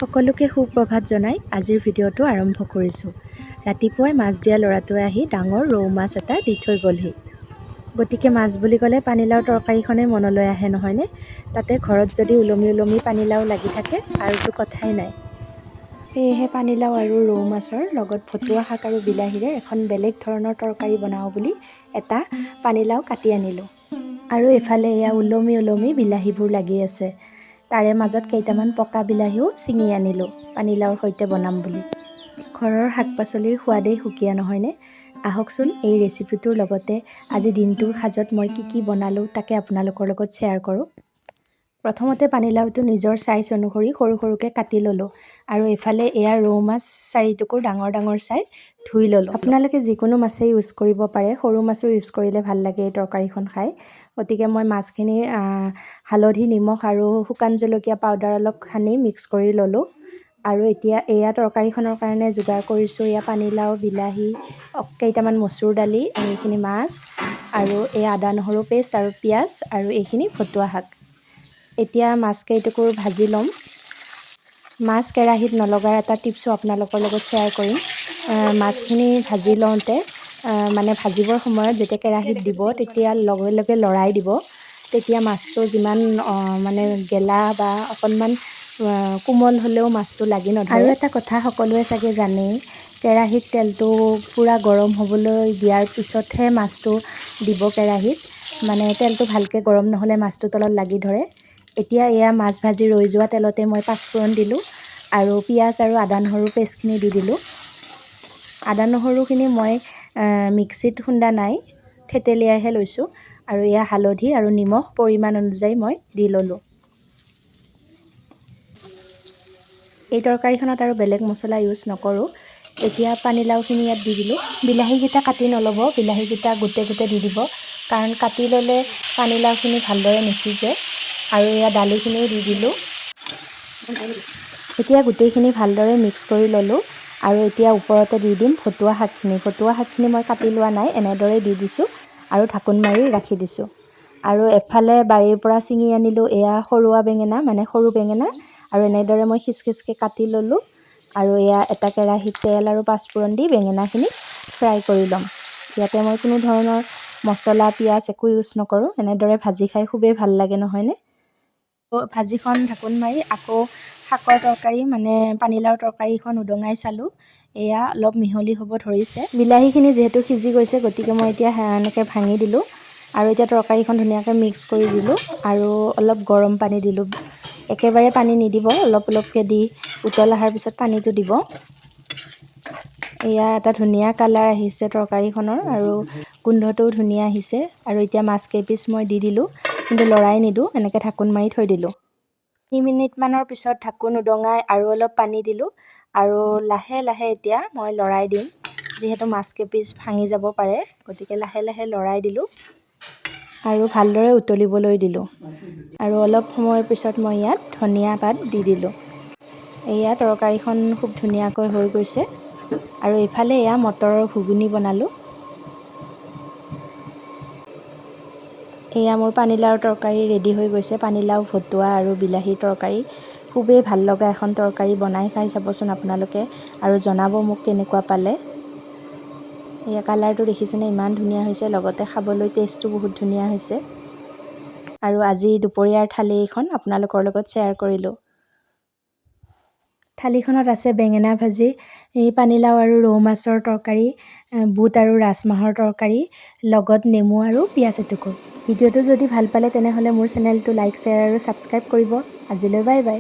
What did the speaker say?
সকলোকে সুপ্ৰভাত জনাই আজিৰ ভিডিঅ'টো আৰম্ভ কৰিছোঁ। ৰাতিপুৱাই মাছ দিয়া ল'ৰাটোৱে আহি ডাঙৰ ৰৌ মাছ এটা দি থৈ গ'লহি। গতিকে মাছ বুলি ক'লে পানীলাও তৰকাৰীখনেই মনলৈ আহে নহয়নে? তাতে ঘৰত যদি ওলমি ওলমি পানীলাও লাগি থাকে আৰুতো কথাই নাই। সেয়েহে পানীলাও আৰু ৰৌ মাছৰ লগত ভতুৱা শাক আৰু বিলাহীৰে এখন বেলেগ ধৰণৰ তৰকাৰী বনাওঁ বুলি এটা পানীলাও কাটি আনিলোঁ। আৰু এফালে এয়া ওলমি ওলমি বিলাহীবোৰ লাগি আছে। তাৰে মাজত কেইটামান পকা বিলাহীও ছিঙি আনিলোঁ পানীলাওৰ সৈতে বনাম বুলি। ঘৰৰ শাক পাচলিৰ সোৱাদেই সুকীয়া নহয়নে? আহকচোন এই ৰেচিপিটোৰ লগতে আজি দিনটোৰ সাজত মই কি বনালোঁ তাকে আপোনালোকৰ লগত শ্বেয়াৰ কৰোঁ। প্ৰথমতে পানীলাওটো নিজৰ চাইজ অনুসৰি সৰু সৰুকৈ কাটি ল'লোঁ আৰু এইফালে এয়া ৰৌ মাছ 4 টুকুৰ ডাঙৰ চাই ধুই ল'লোঁ। আপোনালোকে যিকোনো মাছেই ইউজ কৰিব পাৰে, সৰু মাছো ইউজ কৰিলে ভাল লাগে এই তৰকাৰীখন খাই। গতিকে মই মাছখিনি হালধি, নিমখ আৰু শুকান জলকীয়া পাউডাৰ অলপ সানি মিক্স কৰি ল'লোঁ। আৰু এতিয়া এয়া তৰকাৰীখনৰ কাৰণে যোগাৰ কৰিছোঁ এয়া পানীলাও, বিলাহী, কেইটামান মচুৰ দালি আৰু এইখিনি মাছ আৰু এই আদা নহৰু পেষ্ট আৰু পিঁয়াজ আৰু এইখিনি ভতুৱা শাক। এতিয়া মাছ কেইটুকুৰ ভাজি ল'ম। মাছ কেৰাহীত নলগাৰ এটা টিপছো আপোনালোকৰ লগত শ্বেয়াৰ কৰিম। মাছখিনি ভাজি লওঁতে মানে ভাজিবৰ সময়ত যেতিয়া কেৰাহীত দিব তেতিয়া লগে লগে লৰাই দিব। তেতিয়া মাছটো যিমান মানে গেলা বা অকণমান কোমল হ'লেও মাছটো লাগি নধৰে। আৰু এটা কথা সকলোৱে চাগে জানেই, কেৰাহীত তেলটো পূৰা গৰম হ'বলৈ দিয়াৰ পিছতহে মাছটো দিব কেৰাহীত। মানে তেলটো ভালকৈ গৰম নহ'লে মাছটো তলত লাগি ধৰে। এতিয়া এয়া মাছ ভাজি ৰৈ যোৱা তেলতে মই পাঁচফোৰণ দিলোঁ আৰু পিঁয়াজ আৰু আদা নহৰু পেষ্টখিনি দি দিলোঁ। আদা নহৰুখিনি মই মিক্সিত খুন্দা নাই, থেতেলিয়াইহে লৈছোঁ। আৰু এয়া হালধি আৰু নিমখ পৰিমাণ অনুযায়ী মই দি ল'লোঁ। এই তৰকাৰীখনত আৰু বেলেগ মছলা ইউজ নকৰোঁ। এতিয়া পানীলাওখিনি ইয়াত দি দিলোঁ। বিলাহীকেইটা কাটি নল'ব, বিলাহীকেইটা গোটে দি দিব, কাৰণ কাটি ল'লে পানীলাওখিনি ভালদৰে নিসিজে। আৰু এয়া দালিখিনিও দি দিলোঁ। এতিয়া গোটেইখিনি ভালদৰে মিক্স কৰি ল'লোঁ আৰু এতিয়া ওপৰতে দি দিম ভতুৱা শাকখিনি। ভতুৱা শাকখিনি মই কাটি লোৱা নাই, এনেদৰে দি দিছোঁ আৰু ঢাকোন মাৰি ৰাখি দিছোঁ। আৰু এফালে বাৰীৰ পৰা ছিঙি আনিলোঁ এয়া সৰুৱা বেঙেনা, মানে সৰু বেঙেনা, আৰু এনেদৰে মই খিচখিচকৈ কাটি ল'লোঁ। আৰু এয়া এটা কেৰাহীত তেল আৰু পাঁচফোৰণ দি বেঙেনাখিনি ফ্ৰাই কৰি ল'ম। ইয়াতে মই কোনো ধৰণৰ মছলা, পিঁয়াজ একো ইউজ নকৰোঁ। এনেদৰে ভাজি খাই খুবেই ভাল লাগে নহয়নে? ভাজিখন ঢাকোন মাৰি আকৌ শাকৰ তৰকাৰী মানে পানীলাওৰ তৰকাৰীখন উদঙাই চালোঁ। এয়া অলপ মিহলি হ'ব ধৰিছে। বিলাহীখিনি যিহেতু সিজি গৈছে গতিকে মই এতিয়া এনেকৈ ভাঙি দিলোঁ আৰু এতিয়া তৰকাৰীখন ধুনীয়াকৈ মিক্স কৰি দিলোঁ আৰু অলপ গৰম পানী দিলোঁ। একেবাৰে পানী নিদিব, অলপ অলপকৈ দি উতল অহাৰ পিছত পানীটো দিব। এয়া এটা ধুনীয়া কালাৰ আহিছে তৰকাৰীখনৰ আৰু গোন্ধটোও ধুনীয়া আহিছে। আৰু এতিয়া মাছ কেইপিচ মই দি দিলোঁ, কিন্তু লৰাই নিদিওঁ, এনেকৈ ঢাকোন মাৰি থৈ দিলোঁ। 3 মিনিটমানৰ পিছত ঢাকোন উদঙাই আৰু অলপ পানী দিলোঁ আৰু লাহে লাহে এতিয়া মই লৰাই দিম। যিহেতু মাছ কেইপিচ ভাঙি যাব পাৰে, গতিকে লাহে লাহে লৰাই দিলোঁ আৰু ভালদৰে উতলিবলৈ দিলোঁ। আৰু অলপ সময়ৰ পিছত মই ইয়াত ধনিয়া পাত দি দিলোঁ। এয়া তৰকাৰীখন খুব ধুনীয়াকৈ হৈ গৈছে। আৰু এইফালে এয়া মটৰৰ ঘুগুনি বনালোঁ। এয়া মোৰ পানীলাওৰ তৰকাৰী ৰেডি হৈ গৈছে। পানীলাও, ভতুৱা আৰু বিলাহীৰ তৰকাৰী। খুবেই ভাল লগা এখন তৰকাৰী, বনাই খাই চাবচোন আপোনালোকে আৰু জনাব মোক কেনেকুৱা পালে। এয়া কালাৰটো দেখিছেনে, ইমান ধুনীয়া হৈছে, লগতে খাবলৈ টেষ্টটো বহুত ধুনীয়া হৈছে। আৰু আজি দুপৰীয়াৰ থালি এইখন আপোনালোকৰ লগত শ্বেয়াৰ কৰিলোঁ। থালিখনত আছে বেঙেনা ভাজি, এই পানীলাও আৰু ৰৌ মাছৰ তৰকাৰী, বুট আৰু ৰাজমাহৰ তৰকাৰী, লগত নেমু আৰু পিঁয়াজ এটুকুৰ। ভিডিঅ'টো যদি ভাল পালে তেনেহ'লে মোৰ চেনেলটো লাইক, শ্বেয়াৰ আৰু ছাবস্ক্ৰাইব কৰিব। আজিলৈ বাই বাই।